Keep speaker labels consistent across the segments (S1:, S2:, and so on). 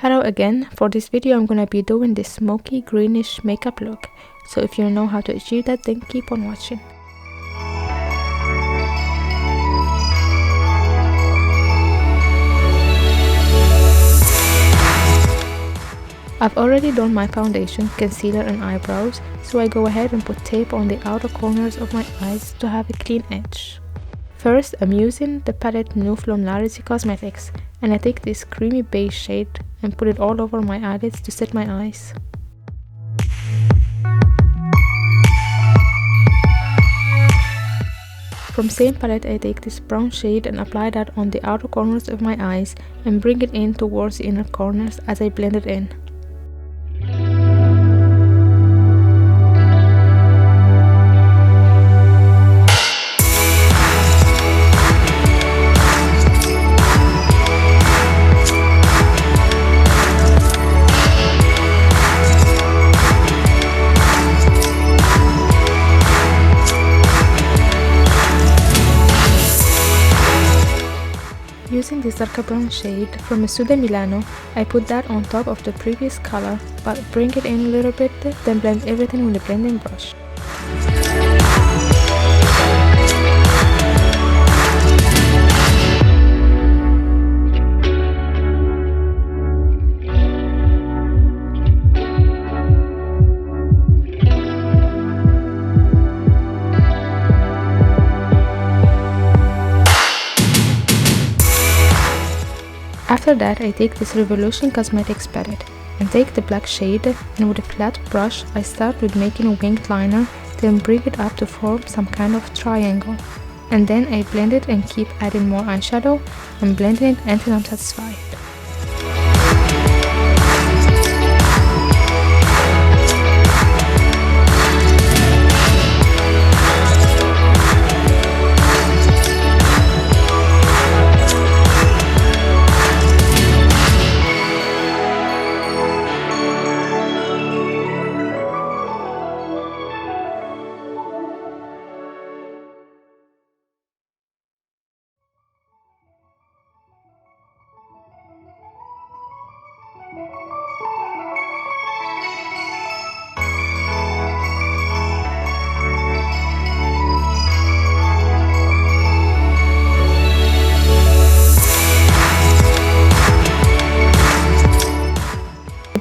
S1: Hello again. For this video I'm gonna be doing this smoky greenish makeup look, so if you know how to achieve that, then keep on watching. I've already done my foundation, concealer and eyebrows, so I go ahead and put tape on the outer corners of my eyes to have a clean edge. First, I'm using the palette New from Cosmetics, and I take this creamy beige shade and put it all over my eyelids to set my eyes. From same palette, I take this brown shade and apply that on the outer corners of my eyes and bring it in towards the inner corners as I blend it in. Using this darker brown shade from Studio Milano, I put that on top of the previous color, but bring it in a little bit, then blend everything with a blending brush. After that, I take this Revolution Cosmetics palette and take the black shade, and with a flat brush I start with making a winged liner, then bring it up to form some kind of triangle. And then I blend it and keep adding more eyeshadow and blending it until I'm satisfied.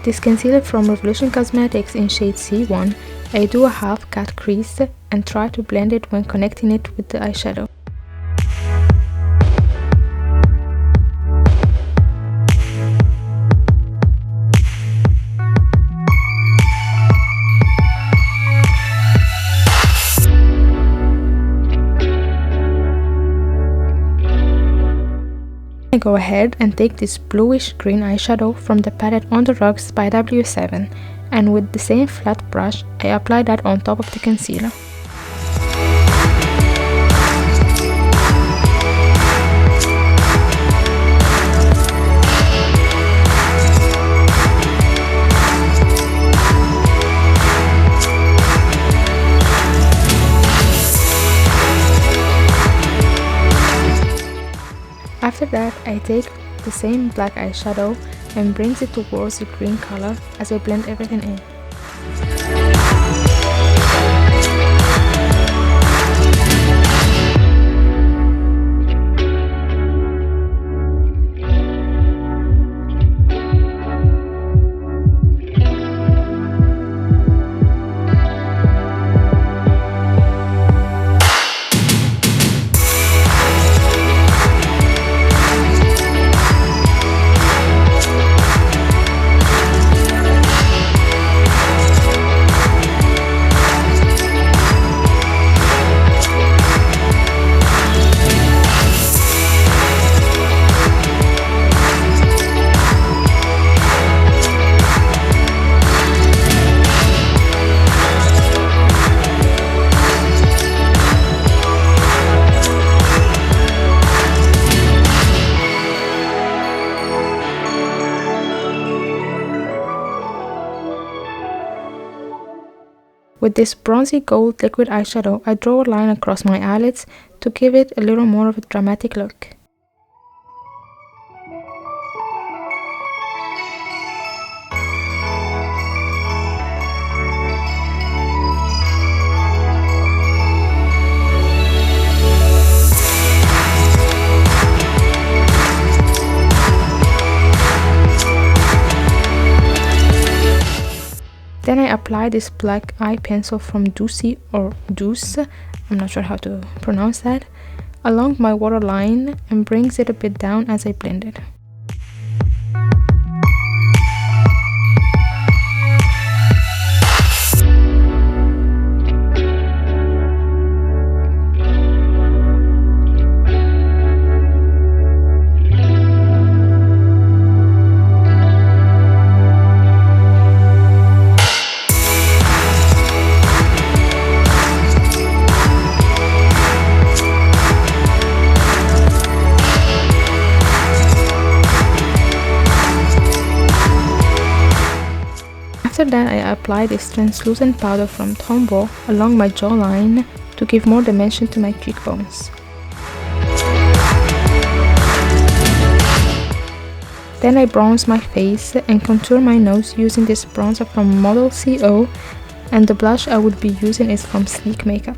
S1: This concealer from Revolution Cosmetics in shade C1, I do a half cut crease and try to blend it when connecting it with the eyeshadow. I go ahead and take this bluish green eyeshadow from the palette On the Rocks by W7, and with the same flat brush I apply that on top of the concealer. After that, I take the same black eyeshadow and bring it towards the green color as I blend everything in. With this bronzy gold liquid eyeshadow, I draw a line across my eyelids to give it a little more of a dramatic look. Then I apply this black eye pencil from Douce or Douce, I'm not sure how to pronounce that, along my waterline and brings it a bit down as I blend it. After that, I apply this translucent powder from Tombow along my jawline to give more dimension to my cheekbones. Then I bronze my face and contour my nose using this bronzer from Model CO, and the blush I would be using is from Sleek Makeup.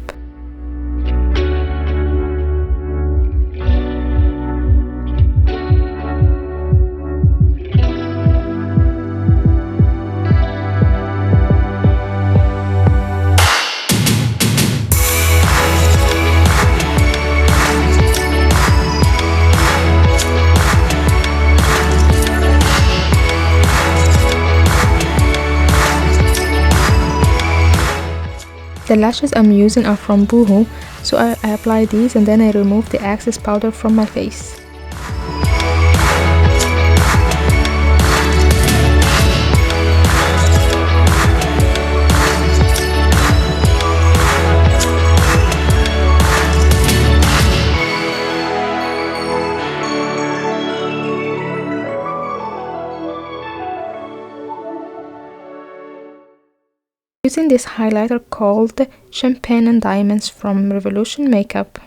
S1: The lashes I'm using are from Boohoo, so I apply these and then I remove the excess powder from my face. Using this highlighter called Champagne and Diamonds from Revolution Makeup,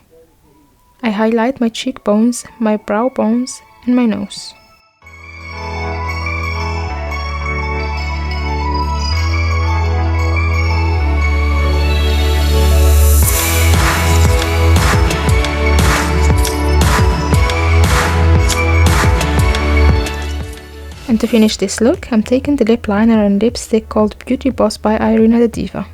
S1: I highlight my cheekbones, my brow bones, and my nose. And to finish this look, I'm taking the lip liner and lipstick called Beauty Boss by Irina the Diva.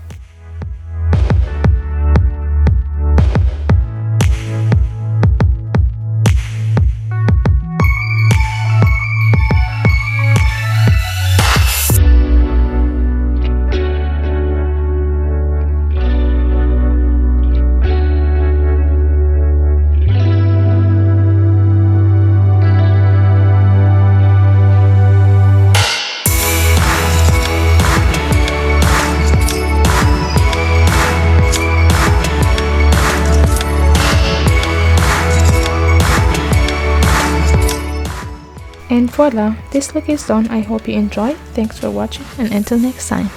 S1: And voila, this look is done. I hope you enjoyed. Thanks for watching and until next time.